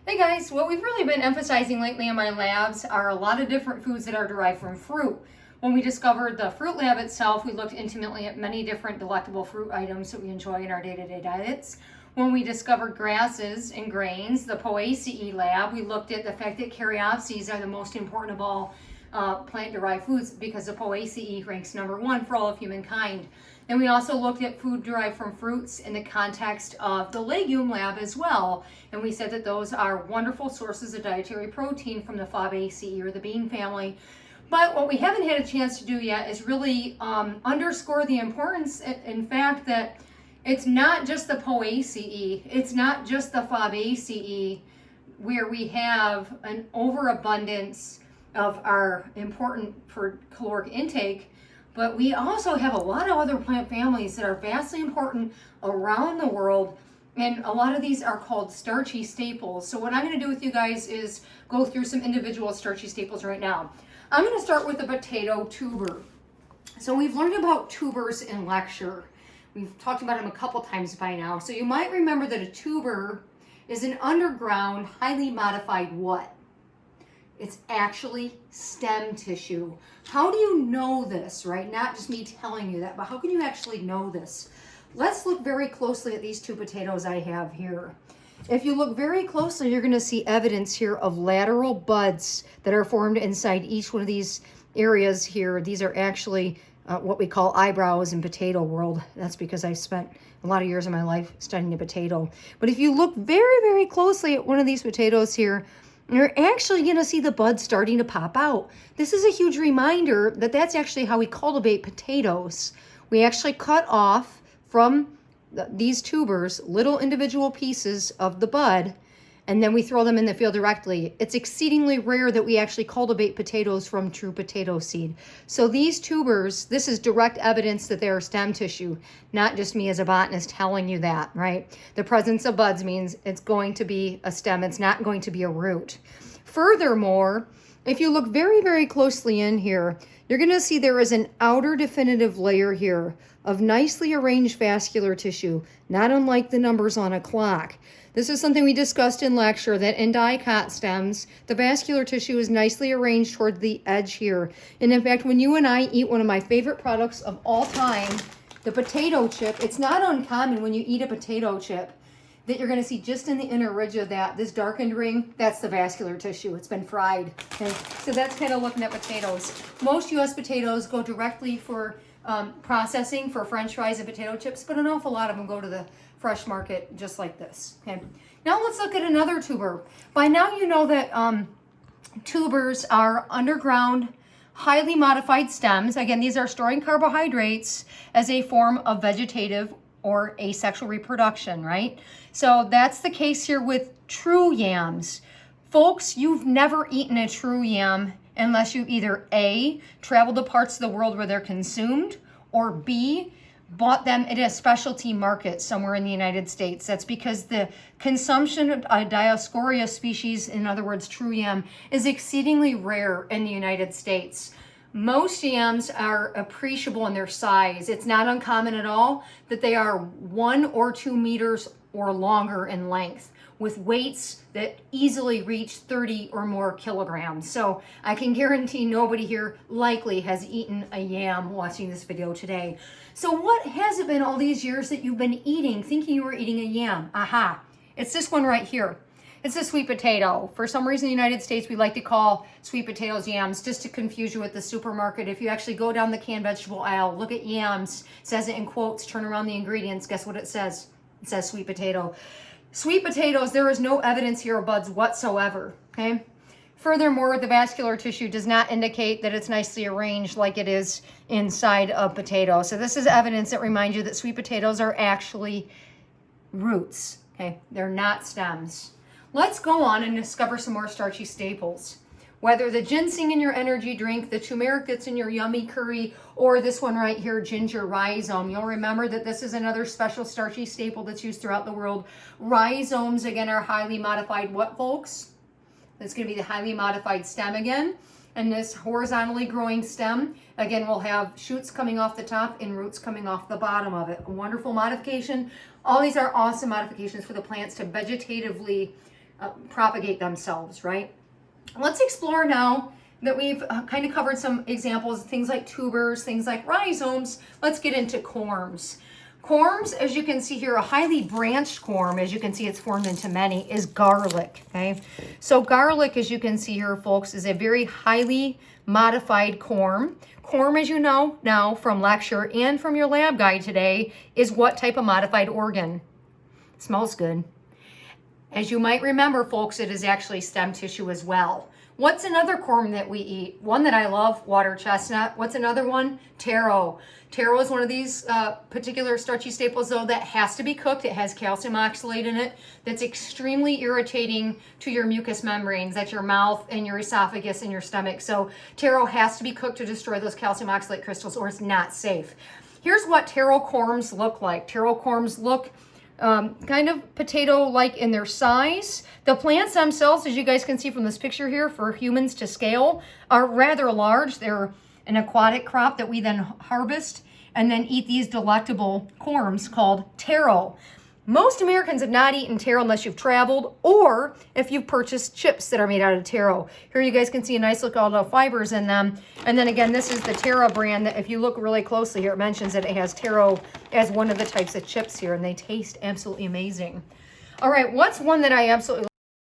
Hey guys, what we've really been emphasizing lately in my labs are a lot of different foods that are derived from fruit. When we discovered the fruit lab itself, we looked intimately at many different delectable fruit items that we enjoy in our day-to-day diets. When we discovered grasses and grains, the POACE lab, we looked at the fact that caryopses are the most important of all plant-derived foods because the POACE ranks #1 for all of humankind. And we also looked at food derived from fruits in the context of the legume lab as well. And we said that those are wonderful sources of dietary protein from the Fabaceae or the bean family. But what we haven't had a chance to do yet is really underscore the importance, in fact, that it's not just the POACE, it's not just the Fabaceae where we have an overabundance of our important for caloric intake, but we also have a lot of other plant families that are vastly important around the world, and a lot of these are called starchy staples. So what I'm going to do with you guys is go through some individual starchy staples right now. I'm going to start with the potato tuber. So we've learned about tubers in lecture. We've talked about them a couple times by now. So you might remember that a tuber is an underground, highly modified what? It's actually stem tissue. How do you know this, right? Not just me telling you that, but how can you actually know this? Let's look very closely at these two potatoes I have here. If you look very closely, you're going to see evidence here of lateral buds that are formed inside each one of these areas here. These are actually what we call eyebrows in potato world. That's because I spent a lot of years of my life studying the potato. But if you look very, very closely at one of these potatoes here, you're actually going to see the buds starting to pop out. This is a huge reminder that that's actually how we cultivate potatoes. We actually cut off from these tubers little individual pieces of the bud, and then we throw them in the field directly. It's exceedingly rare that we actually cultivate potatoes from true potato seed. So these tubers, this is direct evidence that they are stem tissue, not just me as a botanist telling you that, right? The presence of buds means it's going to be a stem. It's not going to be a root. Furthermore, if you look very, very closely in here, you're going to see there is an outer definitive layer here of nicely arranged vascular tissue, not unlike the numbers on a clock. This is something we discussed in lecture, that in dicot stems, the vascular tissue is nicely arranged toward the edge here. And in fact, when you and I eat one of my favorite products of all time, the potato chip, it's not uncommon when you eat a potato chip that you're going to see just in the inner ridge of that, this darkened ring, that's the vascular tissue. It's been fried. Okay? So that's kind of looking at potatoes. Most U.S. potatoes go directly for processing for French fries and potato chips, but an awful lot of them go to the fresh market just like this. Okay. Now let's look at another tuber. By now you know that tubers are underground, highly modified stems. Again, these are storing carbohydrates as a form of vegetative or asexual reproduction, right? So that's the case here with true yams. Folks, you've never eaten a true yam unless you either A, traveled to parts of the world where they're consumed, or B, bought them at a specialty market somewhere in the United States. That's because the consumption of a Dioscorea species, in other words, true yam, is exceedingly rare in the United States. Most yams are appreciable in their size. It's not uncommon at all that they are 1 or 2 meters or longer in length, with weights that easily reach 30 or more kilograms. So I can guarantee nobody here likely has eaten a yam watching this video today. So what has it been all these years that you've been eating, thinking you were eating a yam? Aha, it's this one right here. It's a sweet potato. For some reason in the United States, we like to call sweet potatoes yams just to confuse you at the supermarket. If you actually go down the canned vegetable aisle, look at yams, it says it in quotes, turn around the ingredients, guess what it says? It says sweet potato. Sweet potatoes, there is no evidence here of buds whatsoever, okay? Furthermore, the vascular tissue does not indicate that it's nicely arranged like it is inside of potato. So this is evidence that reminds you that sweet potatoes are actually roots, okay? They're not stems. Let's go on and discover some more starchy staples. Whether the ginseng in your energy drink, the turmeric that's in your yummy curry, or this one right here, ginger rhizome. You'll remember that this is another special starchy staple that's used throughout the world. Rhizomes, again, are highly modified what, folks? That's going to be the highly modified stem again. And this horizontally growing stem, again, will have shoots coming off the top and roots coming off the bottom of it. A wonderful modification. All these are awesome modifications for the plants to vegetatively propagate themselves, right? Let's explore now that we've kind of covered some examples, things like tubers, things like rhizomes. Let's get into corms. Corms, as you can see here, a highly branched corm, as you can see it's formed into many, is garlic, okay? So garlic, as you can see here, folks, is a very highly modified corm. Corm, as you know now from lecture and from your lab guide today, is what type of modified organ? Smells good. As you might remember, folks, it is actually stem tissue as well. What's another corm that we eat? One that I love, water chestnut. What's another one? Taro. Taro is one of these particular starchy staples, though, that has to be cooked. It has calcium oxalate in it that's extremely irritating to your mucous membranes. That's your mouth and your esophagus and your stomach. So taro has to be cooked to destroy those calcium oxalate crystals, or it's not safe. Here's what taro corms look like. Taro corms look kind of potato-like in their size. The plants themselves, as you guys can see from this picture here, for humans to scale, are rather large. They're an aquatic crop that we then harvest and then eat these delectable corms called taro. Most Americans have not eaten taro unless you've traveled or if you've purchased chips that are made out of taro. Here you guys can see a nice look all the fibers in them. And then again, this is the Terra brand that if you look really closely here, it mentions that it has taro as one of the types of chips here, and they taste absolutely amazing. All right, what's one that I absolutely